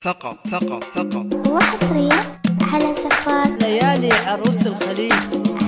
فقط وحصريا على سفار ليالي عروس الخليج.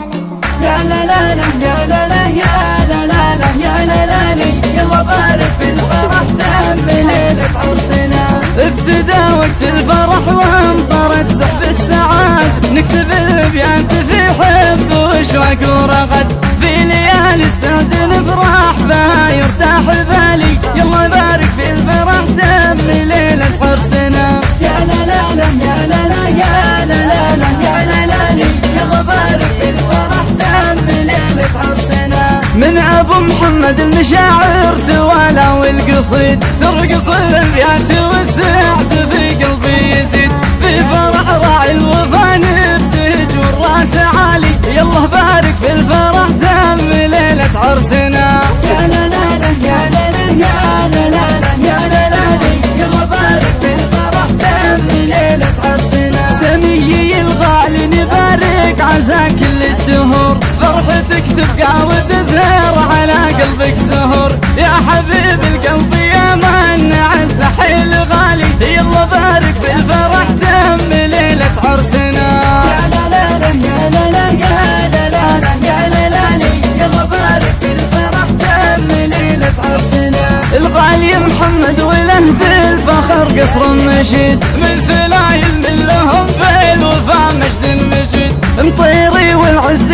على سفار يا لا لا لا يا لا لا يا لا لا لا يا لا لا لي، يلا بارك في الفرح تم ليلة عرسنا. ابتدى وقت الفرح وامطرت سحب السعاد، نكتب الابيات في حب وشوق ورغد، في ليالي السعد نفرح بها يرتاح بالي، يلا بارك في الفرح تم ليلة عرسنا. يا لا لا لا يا لا لا يا لا لا لا يا لا لا لي، يلا بارك في الفرح تم ليلة عرسنا. من ابو محمد المشاعر توالى والقصيد، ترقص الابيات والسعد في قلبي يزيد، في فرح راعي الوفا نبتهج والراس عالي، يلا بارك في الفرح تم ليلة عرسنا. يا لا لا لا يا لا لا يا لا لا لا يا لا لا لي، يلا بارك في الفرح تم ليلة عرسنا. سميي الغالي نبارك عزا كل الدهور، فرحتك تبقى وتزهر على قلبك زهور، يا حبيب القلب يا من عز حيل غالي، يلا بارك في الفرح تم ليلة عرسنا. يا لا لا لا يا لا لا يا لا لا لا يا لا لا لي، يلا بارك في الفرح تم ليلة عرسنا. الغالي محمد وله بالفخر قصر مجيد، من سلايل من لهم بالوفا مجد مجيد، مطيري والعز